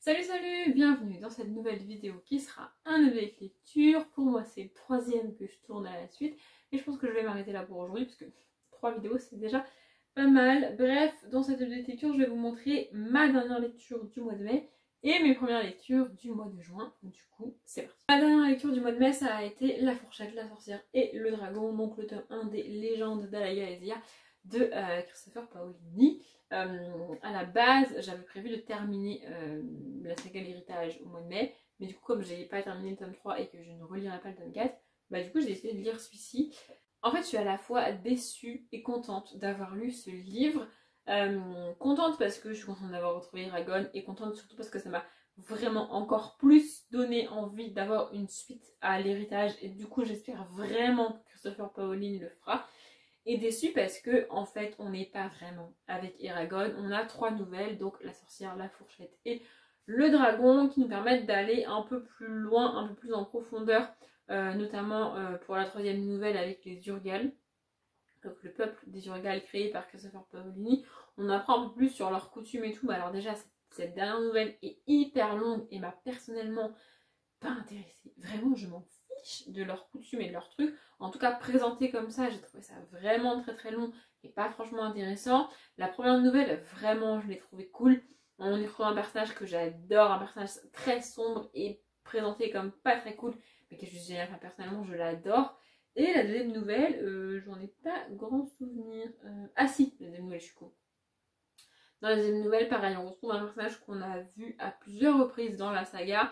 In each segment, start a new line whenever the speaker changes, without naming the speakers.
Salut salut, bienvenue dans cette nouvelle vidéo qui sera un avec lecture. Pour moi c'est le troisième que je tourne à la suite et je pense que je vais m'arrêter là pour aujourd'hui parce que 3 vidéos c'est déjà pas mal. Bref, dans cette vidéo de lecture je vais vous montrer ma dernière lecture du mois de mai et mes premières lectures du mois de juin. Du coup c'est parti. Ma dernière lecture du mois de mai ça a été La Fourchette, la Sorcière et le Dragon, donc le tome 1 des légendes d'Alaïa Ezia de Christopher Paolini. À la base, j'avais prévu de terminer la saga L'Héritage au mois de mai, mais du coup, comme j'ai pas terminé le tome 3 et que je ne relirai pas le tome 4, bah du coup, j'ai décidé de lire celui-ci. En fait, je suis à la fois déçue et contente d'avoir lu ce livre. Contente parce que je suis contente d'avoir retrouvé Eragon, et contente surtout parce que ça m'a vraiment encore plus donné envie d'avoir une suite à L'Héritage, et du coup, j'espère vraiment que Christopher Paolini le fera. Et déçue parce que en fait on n'est pas vraiment avec Eragon. On a 3 nouvelles, donc La Sorcière, La Fourchette et le Dragon, qui nous permettent d'aller un peu plus loin, un peu plus en profondeur, notamment pour la 3e nouvelle avec les Urgal, donc le peuple des Urgal créé par Christopher Paolini. On apprend un peu plus sur leurs coutumes et tout. Alors déjà cette dernière nouvelle est hyper longue et m'a personnellement pas intéressée. Vraiment, je m'en fiche de leurs coutumes et de leurs trucs. En tout cas, présenté comme ça, j'ai trouvé ça vraiment très long et pas franchement intéressant. La première nouvelle, vraiment, je l'ai trouvé cool. On y retrouve un personnage que j'adore, un personnage très sombre et présenté comme pas très cool, mais qui est juste génial. Enfin, personnellement, je l'adore. Et la deuxième nouvelle, j'en ai pas grand souvenir. Ah si, la deuxième nouvelle, je suis con. Dans la deuxième nouvelle, pareil, on retrouve un personnage qu'on a vu à plusieurs reprises dans la saga.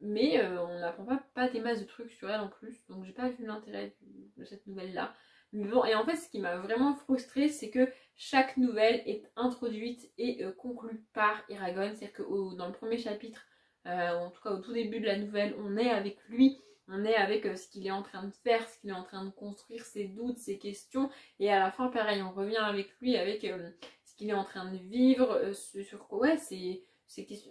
Mais on n'apprend pas des masses de trucs sur elle en plus, donc j'ai pas vu l'intérêt de cette nouvelle là. Mais bon, et en fait ce qui m'a vraiment frustrée, c'est que chaque nouvelle est introduite et conclue par Eragon. C'est-à-dire que dans le premier chapitre, en tout cas au tout début de la nouvelle, on est avec lui, on est avec ce qu'il est en train de faire, ce qu'il est en train de construire, ses doutes, ses questions, et à la fin pareil, on revient avec lui, avec ce qu'il est en train de vivre, sur quoi, ouais, c'est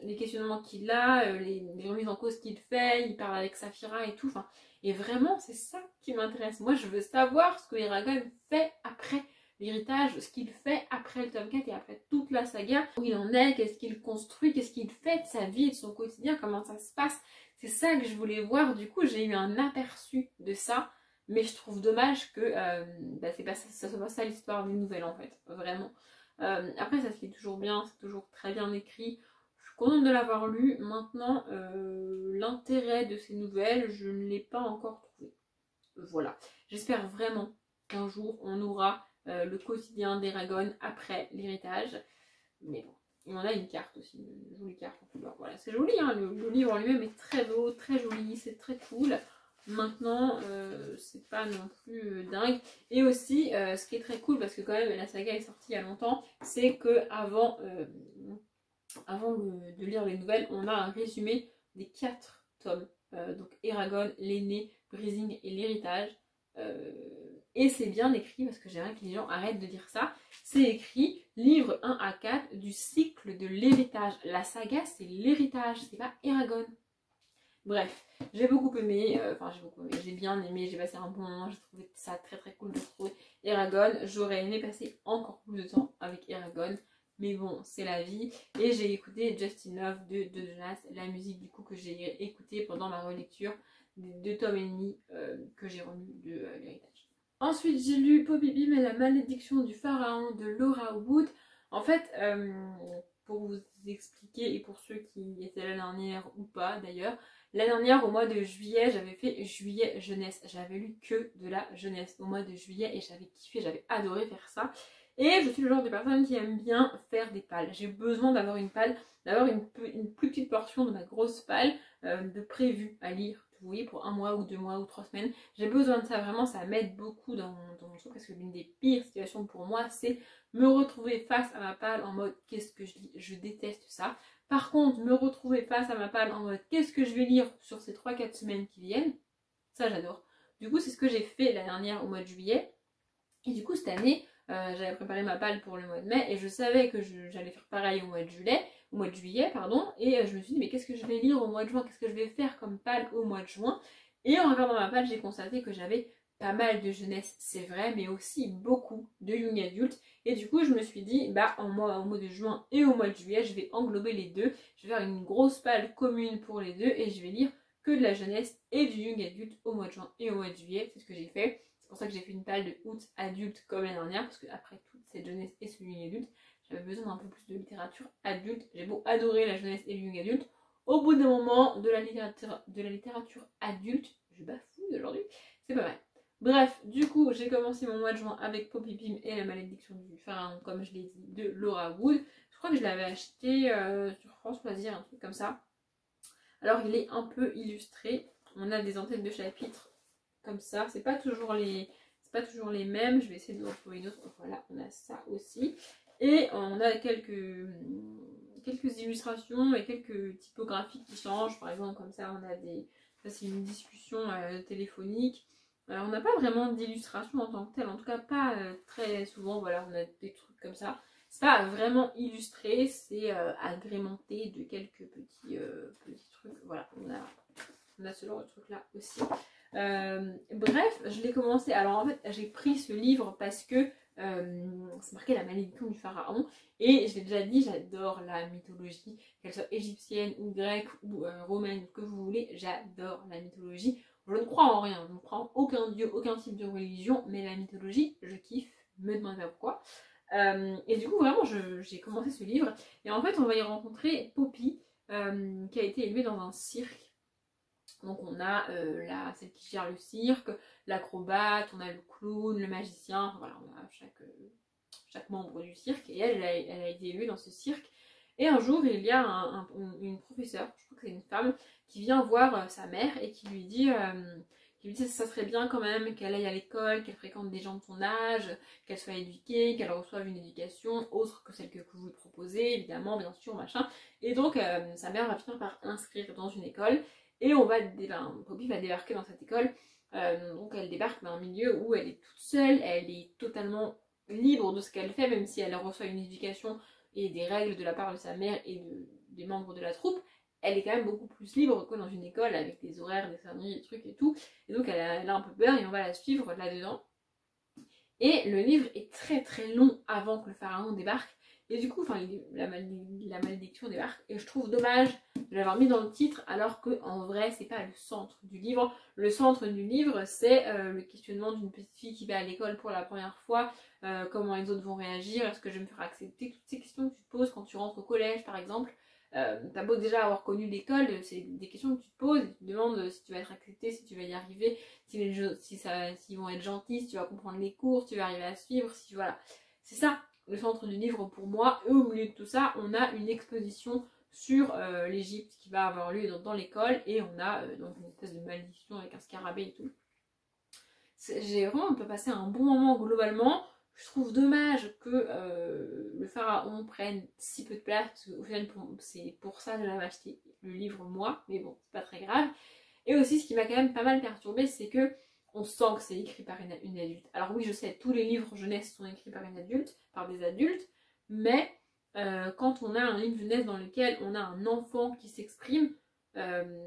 les questionnements qu'il a, les remises en cause qu'il fait, il parle avec Saphira et tout. Enfin, et vraiment, c'est ça qui m'intéresse. Moi, je veux savoir ce que Eragon fait après l'héritage, ce qu'il fait après le tome 4 et après toute la saga, où il en est, qu'est-ce qu'il construit, qu'est-ce qu'il fait de sa vie, de son quotidien, comment ça se passe. C'est ça que je voulais voir. Du coup, j'ai eu un aperçu de ça, mais je trouve dommage que c'est pas ça soit pas ça l'histoire des nouvelles en fait, vraiment. Après, ça se lit toujours bien, c'est toujours très bien écrit. Contente de l'avoir lu. Maintenant, l'intérêt de ces nouvelles, je ne l'ai pas encore trouvé. Voilà. J'espère vraiment qu'un jour, on aura le quotidien d'Eragon après l'héritage. Mais bon. Et on a une carte aussi, une jolie carte en couleur. Voilà, c'est joli, hein, le livre en lui-même est très beau, très joli, c'est très cool. Maintenant, c'est pas non plus dingue. Et aussi, ce qui est très cool, parce que quand même la saga est sortie il y a longtemps, c'est que avant de lire les nouvelles, on a un résumé des 4 tomes. Donc Eragon, l'aîné, Brising et l'héritage. Et c'est bien écrit, parce que j'aimerais que les gens arrêtent de dire ça. C'est écrit livre 1 à 4 du cycle de l'héritage. La saga, c'est l'héritage, c'est pas Eragon. Bref, j'ai beaucoup aimé, j'ai bien aimé, j'ai passé un bon moment, j'ai trouvé ça très cool de trouver Eragon. J'aurais aimé passer encore plus de temps avec Eragon. Mais bon, c'est la vie. Et j'ai écouté Justin Love de Jonas, la musique du coup que j'ai écoutée pendant ma relecture des 2 tomes et demi que j'ai remis de l'héritage. Ensuite, j'ai lu Poppy Beam et la malédiction du pharaon de Laura Wood. En fait, pour vous expliquer, et pour ceux qui étaient là la dernière ou pas d'ailleurs, la dernière, au mois de juillet, j'avais fait juillet jeunesse. J'avais lu que de la jeunesse au mois de juillet et j'avais kiffé, j'avais adoré faire ça. Et je suis le genre de personne qui aime bien faire des pales. J'ai besoin d'avoir une palle, d'avoir une plus petite portion de ma grosse palle de prévu à lire. Vous voyez, pour 1 mois ou 2 mois ou 3 semaines. J'ai besoin de ça, vraiment, ça m'aide beaucoup dans mon truc. Parce que l'une des pires situations pour moi, c'est me retrouver face à ma palle en mode qu'est-ce que je lis. Je déteste ça. Par contre, me retrouver face à ma palle en mode qu'est-ce que je vais lire sur ces 3-4 semaines qui viennent, ça j'adore. Du coup, c'est ce que j'ai fait la dernière au mois de juillet. Et du coup, cette année, j'avais préparé ma palle pour le mois de mai et je savais que j'allais faire pareil au mois de juillet, pardon, et je me suis dit mais qu'est-ce que je vais lire au mois de juin, qu'est-ce que je vais faire comme palle au mois de juin. Et en regardant ma palle, j'ai constaté que j'avais pas mal de jeunesse, c'est vrai, mais aussi beaucoup de young adulte. Et du coup, je me suis dit, bah, au mois de juin et au mois de juillet, je vais englober les deux. Je vais faire une grosse palle commune pour les deux et je vais lire que de la jeunesse et du young adulte au mois de juin et au mois de juillet. C'est ce que j'ai fait. C'est pour ça que j'ai fait une palle de août adulte comme l'année dernière, parce qu'après toute cette jeunesse et ce young adulte, j'avais besoin d'un peu plus de littérature adulte. J'ai beau adorer la jeunesse et le young adulte. Au bout d'un moment, de la littérature adulte, je bafouille aujourd'hui, c'est pas mal. Bref, du coup, j'ai commencé mon mois de juin avec Poppy Pim et la malédiction du pharaon, comme je l'ai dit, de Laura Wood. Je crois que je l'avais acheté sur France Loisirs, un truc comme ça. Alors, il est un peu illustré. On a des entêtes de chapitres comme ça. C'est pas toujours les mêmes. Je vais essayer de vous en trouver une autre. Voilà, on a ça aussi. Et on a quelques illustrations et quelques typographies qui changent. Par exemple, comme ça, on a des... Ça, c'est une discussion téléphonique. On n'a pas vraiment d'illustration en tant que telle, en tout cas pas très souvent, voilà, on a des trucs comme ça. C'est pas vraiment illustré, c'est agrémenté de quelques petits trucs, voilà, on a ce genre de truc là aussi. Bref, je l'ai commencé, alors en fait j'ai pris ce livre parce que c'est marqué la malédiction du pharaon, et je l'ai déjà dit, j'adore la mythologie, qu'elle soit égyptienne ou grecque ou romaine, que vous voulez, j'adore la mythologie. Je ne crois en rien, je ne crois en aucun dieu, aucun type de religion, mais la mythologie, je kiffe, me demandez pas pourquoi. Et du coup, vraiment, j'ai commencé ce livre, et en fait, on va y rencontrer Poppy, qui a été élevée dans un cirque. Donc on a celle qui gère le cirque, l'acrobate, on a le clown, le magicien, voilà, on a chaque membre du cirque, et elle a été élevée dans ce cirque. Et un jour, il y a une professeure, je crois que c'est une femme, qui vient voir sa mère et qui lui dit que ça serait bien quand même qu'elle aille à l'école, qu'elle fréquente des gens de son âge, qu'elle soit éduquée, qu'elle reçoive une éducation autre que celle que vous lui proposez, évidemment, bien sûr, machin. Et donc, sa mère va finir par inscrire dans une école, et Poppy va débarquer dans cette école. Donc, elle débarque dans un milieu où elle est toute seule, elle est totalement libre de ce qu'elle fait, même si elle reçoit une éducation et des règles de la part de sa mère et des membres de la troupe, elle est quand même beaucoup plus libre que dans une école avec des horaires, des sonneries, des trucs et tout. Et donc elle a un peu peur et on va la suivre là-dedans. Et le livre est très très long avant que le pharaon débarque. Et du coup, la malédiction débarque. Et je trouve dommage de l'avoir mis dans le titre, alors que en vrai, c'est pas le centre du livre. Le centre du livre, c'est le questionnement d'une petite fille qui va à l'école pour la première fois. Comment les autres vont réagir, est-ce que je vais me faire accepter, toutes ces questions que tu te poses quand tu rentres au collège par exemple. T'as beau déjà avoir connu l'école, c'est des questions que tu te poses, tu te demandes si tu vas être accepté, si tu vas y arriver, s'ils vont être gentils, si tu vas comprendre les cours, si tu vas arriver à suivre, si voilà. C'est ça le centre du livre pour moi. Et au milieu de tout ça, on a une exposition sur l'Égypte qui va avoir lieu dans l'école, et on a donc une espèce de malédiction avec un scarabée et tout. On peut passer un bon moment globalement. Je trouve dommage que le pharaon prenne si peu de place, parce qu'au final, c'est pour ça que j'avais acheté le livre moi, mais bon, c'est pas très grave. Et aussi, ce qui m'a quand même pas mal perturbée, c'est que on sent que c'est écrit par une adulte. Alors oui, je sais, tous les livres jeunesse sont écrits par une adulte, par des adultes, mais quand on a un livre jeunesse dans lequel on a un enfant qui s'exprime,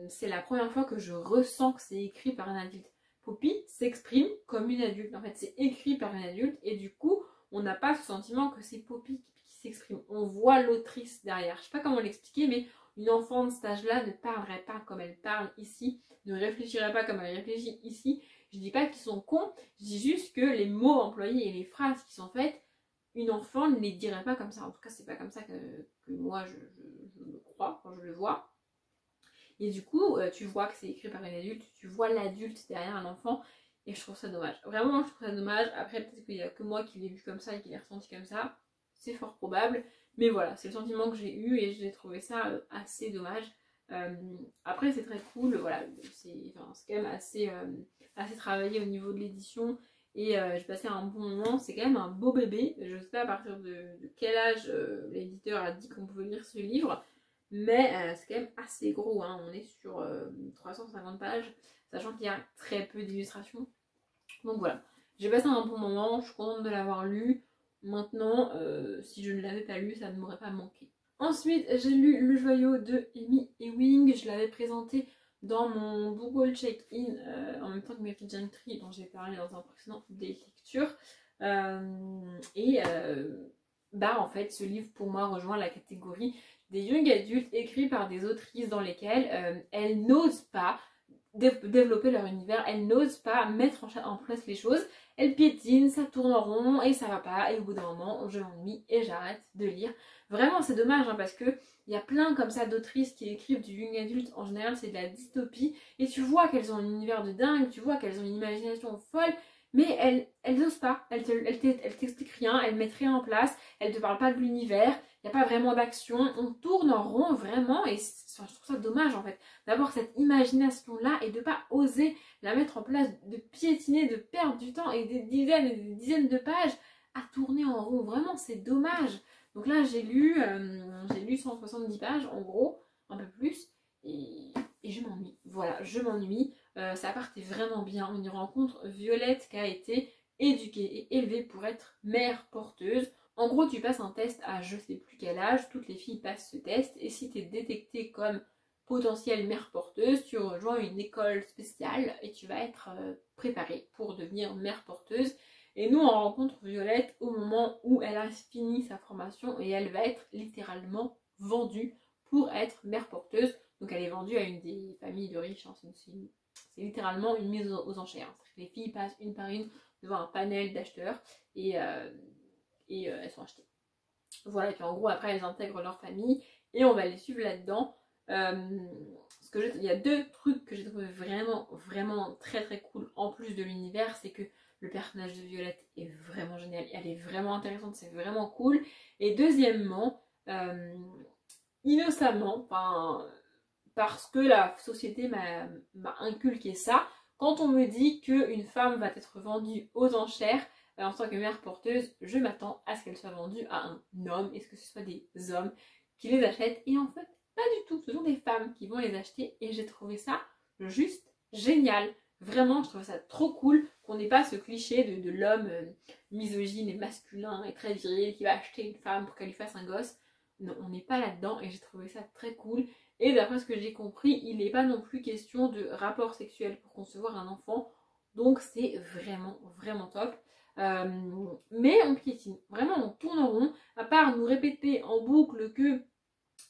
c'est la première fois que je ressens que c'est écrit par un adulte. Poppy s'exprime comme une adulte. En fait, c'est écrit par une adulte, et du coup, on n'a pas ce sentiment que c'est Poppy qui s'exprime. On voit l'autrice derrière. Je sais pas comment l'expliquer, mais une enfant de cet âge-là ne parlerait pas comme elle parle ici, ne réfléchirait pas comme elle réfléchit ici. Je dis pas qu'ils sont cons, je dis juste que les mots employés et les phrases qui sont faites, une enfant ne les dirait pas comme ça. En tout cas, c'est pas comme ça que moi je le crois quand je le vois. Et du coup, tu vois que c'est écrit par une adulte, tu vois l'adulte derrière un enfant, et je trouve ça dommage. Vraiment, je trouve ça dommage. Après, peut-être qu'il n'y a que moi qui l'ai vu comme ça et qui l'ai ressenti comme ça. C'est fort probable. Mais voilà, c'est le sentiment que j'ai eu, et j'ai trouvé ça assez dommage. Après, c'est très cool. Voilà, c'est quand même assez travaillé au niveau de l'édition. Et j'ai passé un bon moment. C'est quand même un beau bébé. Je ne sais pas à partir de quel âge l'éditeur a dit qu'on pouvait lire ce livre. Mais c'est quand même assez gros, hein. On est sur 350 pages, sachant qu'il y a très peu d'illustrations. Donc voilà, j'ai passé un bon moment, je suis contente de l'avoir lu. Maintenant, si je ne l'avais pas lu, ça ne m'aurait pas manqué. Ensuite, j'ai lu Le Joyau de Amy Ewing. Je l'avais présenté dans mon Google Check-in en même temps que mes Gentry dont j'ai parlé dans un précédent des lectures. Bah en fait ce livre pour moi rejoint la catégorie des young adultes écrits par des autrices dans lesquelles elles n'osent pas développer leur univers, elles n'osent pas mettre en place les choses, elles piétinent, ça tourne en rond et ça va pas, et au bout d'un moment je m'ennuie et j'arrête de lire. Vraiment c'est dommage hein, parce que il y a plein comme ça d'autrices qui écrivent du young adulte, en général c'est de la dystopie, et tu vois qu'elles ont un univers de dingue, tu vois qu'elles ont une imagination folle, mais elles n'osent pas, elles t'expliquent rien, elles mettent rien en place, elles te parlent pas de l'univers, il n'y a pas vraiment d'action, on tourne en rond vraiment, et je trouve ça dommage en fait, d'avoir cette imagination-là et de pas oser la mettre en place, de piétiner, de perdre du temps et des dizaines de pages à tourner en rond, vraiment c'est dommage. Donc là j'ai lu 170 pages en gros, un peu plus, et je m'ennuie, voilà, je m'ennuie. Ça partait vraiment bien, on y rencontre Violette qui a été éduquée et élevée pour être mère porteuse. En gros, tu passes un test à je sais plus quel âge, toutes les filles passent ce test, et si tu es détectée comme potentielle mère porteuse, tu rejoins une école spéciale et tu vas être préparée pour devenir mère porteuse. Et nous, on rencontre Violette au moment où elle a fini sa formation et elle va être littéralement vendue pour être mère porteuse. Donc elle est vendue à une des familles de riches, hein. C'est littéralement une mise aux enchères. Les filles passent une par une devant un panel d'acheteurs et elles sont achetées. Voilà, et puis en gros après elles intègrent leur famille et on va les suivre là-dedans. Il y a deux trucs que j'ai trouvé vraiment très très cool en plus de l'univers, c'est que le personnage de Violette est vraiment génial, elle est vraiment intéressante, c'est vraiment cool. Et deuxièmement, innocemment, parce que la société m'a inculqué ça, quand on me dit qu'une femme va être vendue aux enchères en tant que mère porteuse, je m'attends à ce qu'elle soit vendue à un homme, et que ce soit des hommes qui les achètent. Et en fait, pas du tout, ce sont des femmes qui vont les acheter, et j'ai trouvé ça juste génial. Vraiment, je trouve ça trop cool qu'on n'ait pas ce cliché de l'homme misogyne et masculin et très viril qui va acheter une femme pour qu'elle lui fasse un gosse. Non, on n'est pas là-dedans, et j'ai trouvé ça très cool. Et d'après ce que j'ai compris, il n'est pas non plus question de rapport sexuel pour concevoir un enfant. Donc c'est vraiment top. Mais on piétine, vraiment on tourne en rond, à part nous répéter en boucle que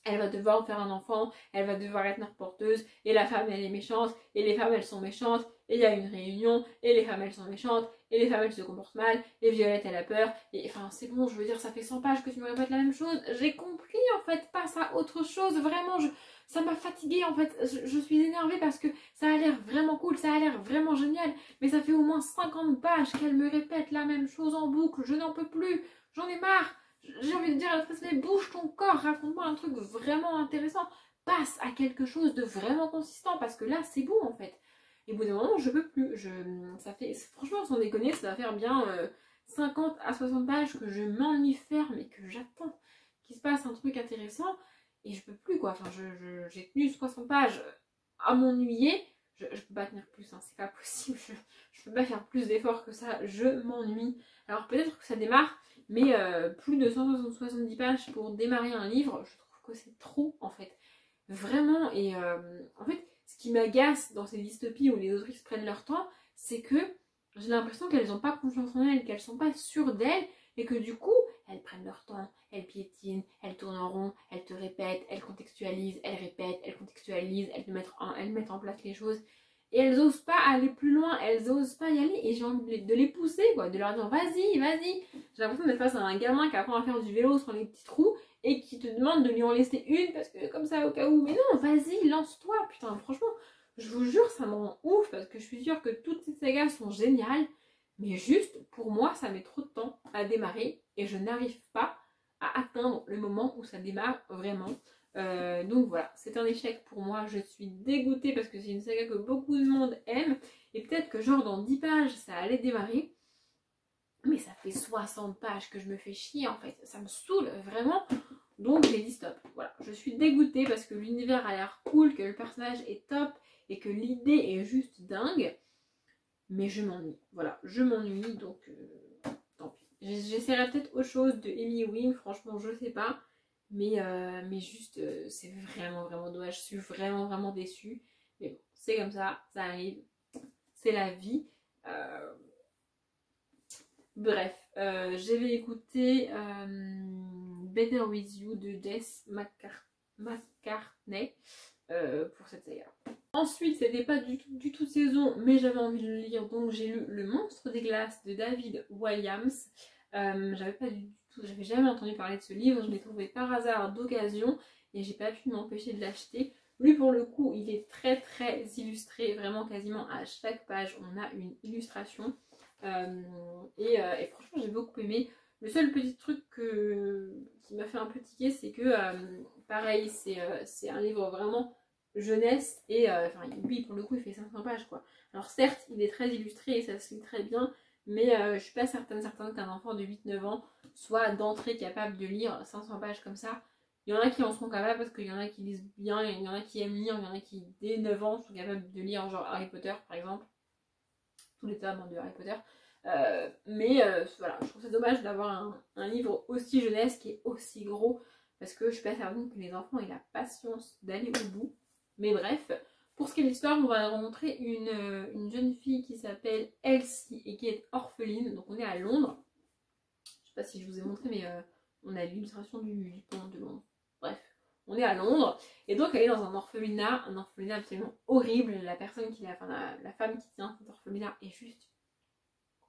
elle va devoir faire un enfant, elle va devoir être mère porteuse, et la femme elle est méchante, et les femmes elles sont méchantes, et il y a une réunion, et les femmes elles sont méchantes, et les femmes elles se comportent mal, et Violette elle a peur, et enfin c'est bon, je veux dire, ça fait 100 pages que tu me répètes la même chose, j'ai compris en fait, passe à autre chose, vraiment, ça m'a fatiguée en fait, je suis énervée parce que ça a l'air vraiment cool, ça a l'air vraiment génial, mais ça fait au moins 50 pages qu'elle me répète la même chose en boucle, je n'en peux plus, j'en ai marre. J'ai envie de dire à la presse, mais bouge ton corps, raconte-moi un truc vraiment intéressant, passe à quelque chose de vraiment consistant, parce que là c'est bon en fait. Et au bout d'un moment je peux plus, ça fait, franchement sans déconner, ça va faire bien 50 à 60 pages que je m'ennuie faire, mais que j'attends qu'il se passe un truc intéressant, et je peux plus quoi, enfin j'ai tenu 60 pages à m'ennuyer, je peux pas tenir plus, hein, c'est pas possible, je peux pas faire plus d'efforts que ça, je m'ennuie. Alors peut-être que ça démarre, mais plus de 170 pages pour démarrer un livre, je trouve que c'est trop en fait. Vraiment, et en fait, ce qui m'agace dans ces dystopies où les autrices prennent leur temps, c'est que j'ai l'impression qu'elles n'ont pas confiance en elles, qu'elles sont pas sûres d'elles, et que du coup, elles prennent leur temps, elles piétinent, elles tournent en rond, elles te répètent, elles contextualisent, elles répètent, elles contextualisent, elles mettent en place les choses. Et elles osent pas aller plus loin, elles osent pas y aller, et j'ai envie de les pousser, quoi, de leur dire vas-y. J'ai l'impression d'être face à un gamin qui apprend à faire du vélo sur les petits trous et qui te demande de lui en laisser une parce que comme ça au cas où. Mais non, vas-y, lance-toi, putain, franchement, je vous jure, ça me rend ouf parce que je suis sûre que toutes ces sagas sont géniales, mais juste pour moi, ça met trop de temps à démarrer et je n'arrive pas à atteindre le moment où ça démarre vraiment. Donc voilà, c'est un échec pour moi, je suis dégoûtée parce que c'est une saga que beaucoup de monde aime, et peut-être que genre dans 10 pages ça allait démarrer, mais ça fait 60 pages que je me fais chier en fait, ça me saoule vraiment, donc j'ai dit stop. Voilà, je suis dégoûtée parce que l'univers a l'air cool, que le personnage est top et que l'idée est juste dingue, mais je m'ennuie, voilà, je m'ennuie, donc tant pis. J'essaierai peut-être autre chose de Amy Wing, franchement je sais pas. Mais juste, c'est vraiment dommage. Je suis vraiment déçue. Mais bon, c'est comme ça arrive, c'est la vie. Bref, j'avais écouté Better With You de Jess McCartney pour cette saga. Ensuite, c'était pas du tout saison, mais j'avais envie de le lire, donc j'ai lu Le Monstre des Glaces de David Walliams. J'avais jamais entendu parler de ce livre, je l'ai trouvé par hasard d'occasion et j'ai pas pu m'empêcher de l'acheter. Lui pour le coup, il est très illustré, vraiment quasiment à chaque page on a une illustration. Et franchement j'ai beaucoup aimé. Le seul petit truc qui m'a fait un peu tiquer, c'est que pareil, c'est un livre vraiment jeunesse et lui pour le coup il fait 500 pages quoi. Alors certes il est très illustré et ça se lit très bien, mais je suis pas certaine qu'un enfant de 8-9 ans soit d'entrée capable de lire 500 pages comme ça. Il y en a qui en sont capables parce qu'il y en a qui lisent bien, il y en a qui aiment lire, il y en a qui dès 9 ans sont capables de lire genre Harry Potter par exemple, tous les tomes de Harry Potter. Voilà, je trouve ça dommage d'avoir un livre aussi jeunesse qui est aussi gros parce que je suis pas certaine que les enfants aient la patience d'aller au bout. Mais bref, pour ce qui est de l'histoire, on va rencontrer une jeune fille qui s'appelle Elsie et qui est orpheline. Donc on est à Londres. Je sais pas si je vous ai montré, mais on a l'illustration du pont de Londres. Bref, on est à Londres. Et donc elle est dans un orphelinat absolument horrible. La personne qui la femme qui tient cet orphelinat est juste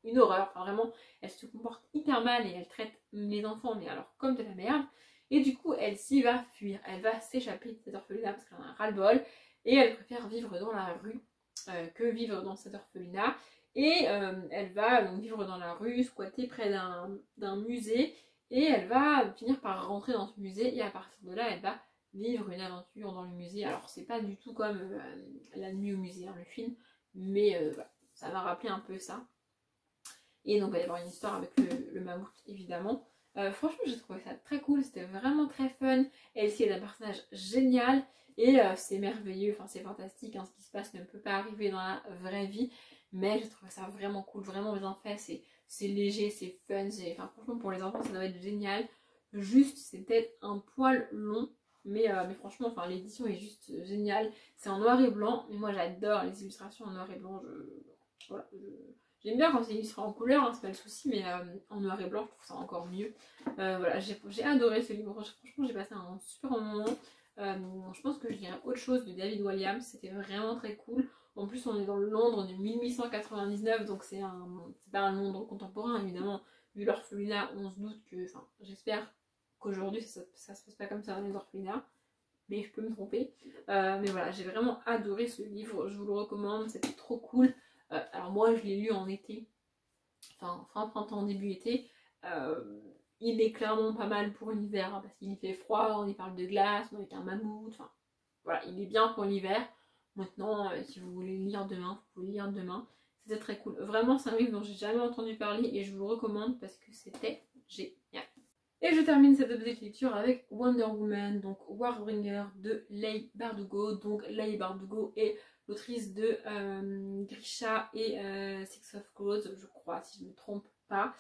une horreur. Enfin vraiment, elle se comporte hyper mal et elle traite les enfants, mais alors comme de la merde. Et du coup, Elsie va fuir, elle va s'échapper de cet orphelinat parce qu'elle en a ras-le-bol et elle préfère vivre dans la rue que vivre dans cet orphelinat. Et elle va donc vivre dans la rue, squatter près d'un musée et elle va finir par rentrer dans ce musée et à partir de là, elle va vivre une aventure dans le musée. Alors c'est pas du tout comme La Nuit au musée, hein, le film, mais voilà, ça m'a rappelé un peu ça. Et donc il va y avoir une histoire avec le mammouth évidemment. Franchement j'ai trouvé ça très cool, c'était vraiment très fun. Elsie est un personnage génial et c'est merveilleux, enfin c'est fantastique, hein, ce qui se passe ne peut pas arriver dans la vraie vie. Mais j'ai trouvé ça vraiment cool, vraiment bien fait, c'est léger, c'est fun, franchement pour les enfants ça doit être génial. Juste c'est peut-être un poil long, mais franchement enfin, l'édition est juste géniale. C'est en noir et blanc, mais moi j'adore les illustrations en noir et blanc, j'aime bien quand c'est illustré en couleur, hein, c'est pas le souci, mais en noir et blanc, je trouve ça encore mieux. Voilà, j'ai adoré ce livre, franchement j'ai passé un super moment. Je pense que je dirais autre chose de David Walliams, c'était vraiment très cool. En plus on est dans le Londres de 1899, donc c'est pas un Londres contemporain évidemment. Vu l'orphelinat, on se doute que, enfin j'espère qu'aujourd'hui ça se passe pas comme ça dans les orphelinats. Mais je peux me tromper. Mais voilà, j'ai vraiment adoré ce livre, je vous le recommande, c'était trop cool. Alors moi je l'ai lu en été, enfin fin printemps, début été. Il est clairement pas mal pour l'hiver, hein, parce qu'il fait froid, on y parle de glace, on est avec un mammouth, enfin voilà, il est bien pour l'hiver. Maintenant, si vous voulez lire demain, vous pouvez lire demain. C'était très cool. Vraiment, c'est un livre dont j'ai jamais entendu parler et je vous le recommande parce que c'était génial. Et je termine cette update lecture avec Wonder Woman, donc Warbringer de Leigh Bardugo. Donc Leigh Bardugo est l'autrice de Grisha et Six of Crows, je crois, si je ne me trompe pas.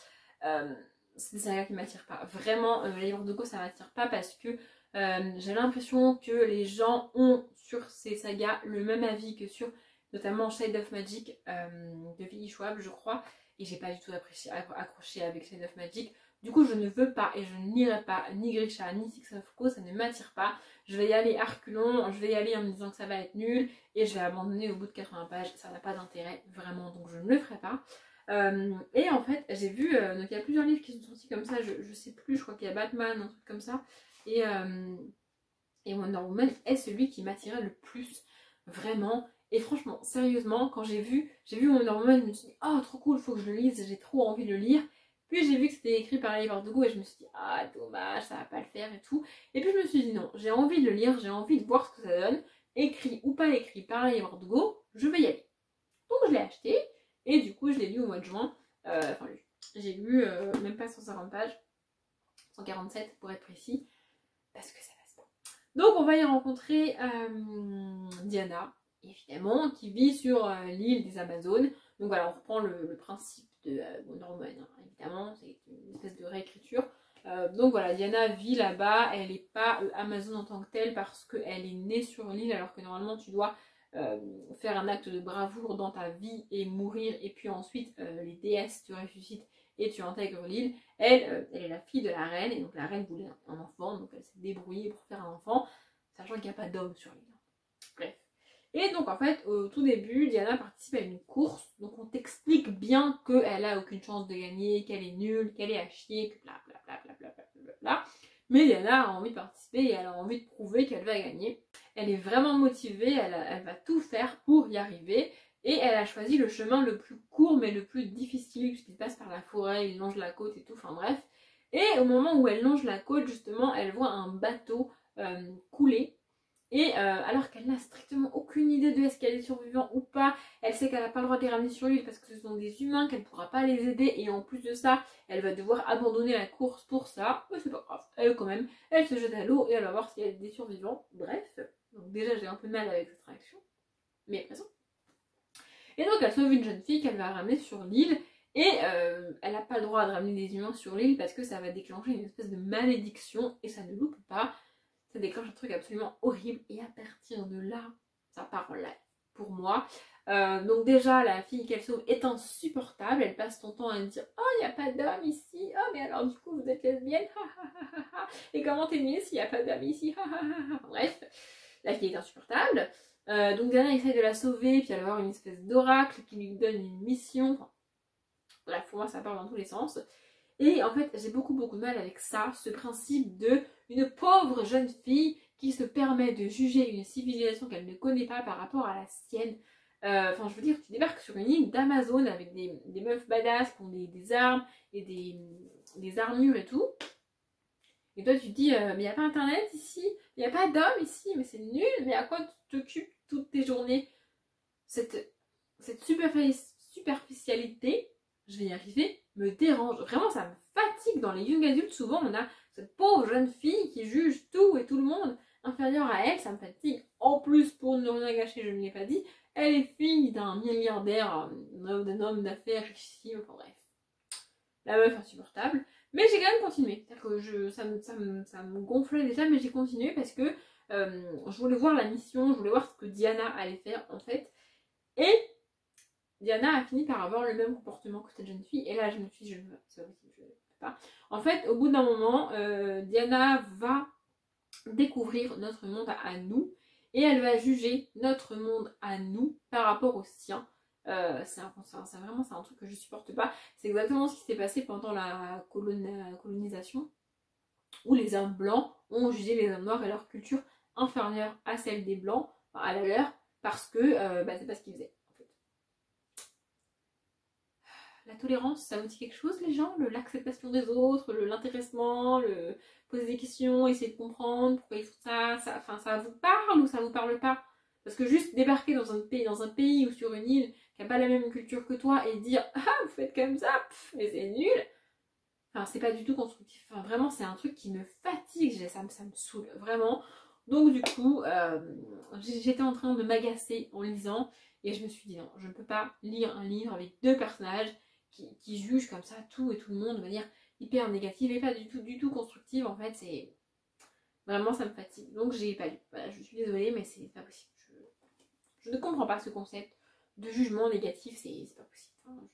C'est des sagas qui ne m'attirent pas. Vraiment, Leigh Bardugo, ça ne m'attire pas parce que j'ai l'impression que les gens ont sur ces sagas le même avis que sur notamment Shade of Magic de Vicky Schwab, je crois. Et j'ai pas du tout accroché avec Shade of Magic. Du coup, je ne veux pas et je n'irai pas ni Grisha ni Six of Crows, ça ne m'attire pas. Je vais y aller à reculons, je vais y aller en me disant que ça va être nul et je vais abandonner au bout de 80 pages. Ça n'a pas d'intérêt, vraiment, donc je ne le ferai pas. Et en fait, j'ai vu, donc il y a plusieurs livres qui sont sortis comme ça, je sais plus, je crois qu'il y a Batman, un truc comme ça. Et Wonder Woman est celui qui m'attirait le plus, vraiment. Et franchement, sérieusement, quand j'ai vu Wonder Woman, je me suis dit, oh trop cool, faut que je le lise, j'ai trop envie de le lire. Puis j'ai vu que c'était écrit par Leigh Bardugo et je me suis dit, ah dommage, ça va pas le faire et tout. Et puis je me suis dit, non, j'ai envie de le lire, j'ai envie de voir ce que ça donne. Écrit ou pas écrit par Leigh Bardugo, je vais y aller. Donc je l'ai acheté et du coup je l'ai lu au mois de juin. J'ai lu même pas 150 pages, 147 pour être précis, parce que ça passe pas. Donc on va y rencontrer Diana, évidemment, qui vit sur l'île des Amazones. Donc voilà, on reprend le principe de Wonder Woman, hein, évidemment, c'est une espèce de réécriture. Donc voilà, Diana vit là-bas, elle n'est pas Amazon en tant que telle parce qu'elle est née sur l'île alors que normalement tu dois faire un acte de bravoure dans ta vie et mourir, et puis ensuite les déesses te ressuscitent et tu intègres l'île. Elle est la fille de la reine, et donc la reine voulait un enfant, donc elle s'est débrouillée pour faire un enfant, sachant qu'il n'y a pas d'homme sur l'île. Bref. Et donc en fait, au tout début, Diana participe à une course, donc on t'explique bien qu'elle a aucune chance de gagner, qu'elle est nulle, qu'elle est à chier, que blablabla. Mais Diana a envie de participer et elle a envie de prouver qu'elle va gagner. Elle est vraiment motivée, elle va tout faire pour y arriver. Et elle a choisi le chemin le plus court mais le plus difficile, puisqu'il passe par la forêt, il longe la côte et tout, enfin bref. Et au moment où elle longe la côte, justement, elle voit un bateau couler. Et alors qu'elle n'a strictement aucune idée de est-ce qu'elle est survivante ou pas, elle sait qu'elle n'a pas le droit de les ramener sur l'île parce que ce sont des humains, qu'elle ne pourra pas les aider, et en plus de ça, elle va devoir abandonner la course pour ça. Mais c'est pas grave, elle quand même, elle se jette à l'eau et elle va voir s'il y a des survivants. Bref, donc déjà j'ai un peu de mal avec cette réaction, mais présent. Et donc elle sauve une jeune fille qu'elle va ramener sur l'île, et elle n'a pas le droit de ramener des humains sur l'île parce que ça va déclencher une espèce de malédiction, et ça ne loupe pas. Ça déclenche un truc absolument horrible, et à partir de là, ça part en live pour moi. Donc déjà, la fille qu'elle sauve est insupportable, elle passe son temps à me dire « Oh, il n'y a pas d'homme ici, oh, mais alors du coup, vous êtes lesbienne, et comment t'es née s'il n'y a pas d'homme ici, Bref, la fille est insupportable. Donc Diana essaye de la sauver, puis elle va avoir une espèce d'oracle qui lui donne une mission. Enfin, bref, pour moi, ça part dans tous les sens. Et en fait, j'ai beaucoup de mal avec ça, ce principe de une pauvre jeune fille qui se permet de juger une civilisation qu'elle ne connaît pas par rapport à la sienne. Enfin, je veux dire, tu débarques sur une île d'Amazon avec des meufs badass qui ont des armes et des armures et tout. Et toi, tu te dis, mais il n'y a pas internet ici, il n'y a pas d'hommes ici, mais c'est nul, mais à quoi tu t'occupes toutes tes journées? Cette superficialité, je vais y arriver, me dérange. Vraiment, ça me fatigue. Dans les young adultes, souvent, on a cette pauvre jeune fille qui juge tout et tout le monde inférieur à elle. Ça me fatigue. En plus, pour ne rien gâcher, je ne l'ai pas dit, elle est fille d'un milliardaire, d'un homme d'affaires richissime, enfin bref. La meuf insupportable. Mais j'ai quand même continué. C'est-à-dire que ça me gonflait déjà, mais j'ai continué parce que je voulais voir la mission, je voulais voir ce que Diana allait faire en fait. Et Diana a fini par avoir le même comportement que cette jeune fille. Et là, je me suis dit, c'est possible, je ne peux pas. En fait, au bout d'un moment, Diana va découvrir notre monde à nous. Et elle va juger notre monde à nous par rapport au sien. C'est un truc que je supporte pas. C'est exactement ce qui s'est passé pendant la colonisation, où les hommes blancs ont jugé les hommes noirs et leur culture inférieure à celle des blancs, enfin à la leur, parce que c'est pas ce qu'ils faisaient. La tolérance, ça vous dit quelque chose les gens? L'acceptation des autres, l'intéressement, le poser des questions, essayer de comprendre pourquoi ils font ça, ça vous parle ou ça vous parle pas? Parce que juste débarquer dans un pays ou sur une île qui n'a pas la même culture que toi et dire « Ah, vous faites comme ça, mais c'est nul !» Enfin, c'est pas du tout constructif. Enfin, vraiment, c'est un truc qui me fatigue, ça me saoule, vraiment. Donc du coup, j'étais en train de m'agacer en lisant et je me suis dit non, je ne peux pas lire un livre avec deux personnages qui jugent comme ça tout et tout le monde de manière hyper négative et pas du tout constructive. En fait, c'est vraiment, ça me fatigue. Donc j'ai pas lu. Voilà, je suis désolée, mais c'est pas possible. Je ne comprends pas ce concept de jugement négatif, c'est pas possible. Enfin,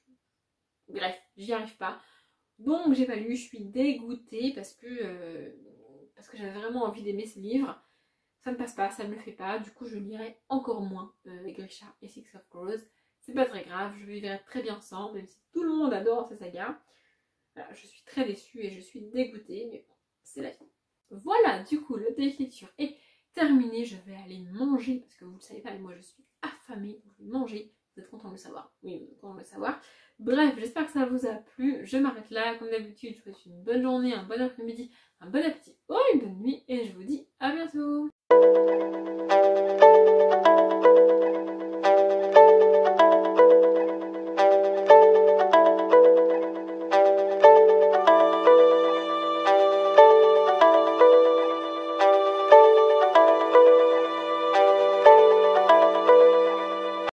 bref, j'y arrive pas. Donc j'ai pas lu, je suis dégoûtée parce que j'avais vraiment envie d'aimer ce livre. Ça ne passe pas, ça ne le fait pas, du coup je lirai encore moins Grisha et Six of Crows. C'est pas très grave, je vivrai très bien sans, même si tout le monde adore ces sagas. Voilà, je suis très déçue et je suis dégoûtée, mais bon, c'est la vie. Voilà, du coup le d'écriture est terminé, je vais aller manger, parce que vous ne le savez pas, mais moi je suis affamée, donc je vais manger. Vous êtes content de le savoir? Oui, content de le savoir. Bref, j'espère que ça vous a plu. Je m'arrête là. Comme d'habitude, je vous souhaite une bonne journée, un bon après-midi, un bon appétit.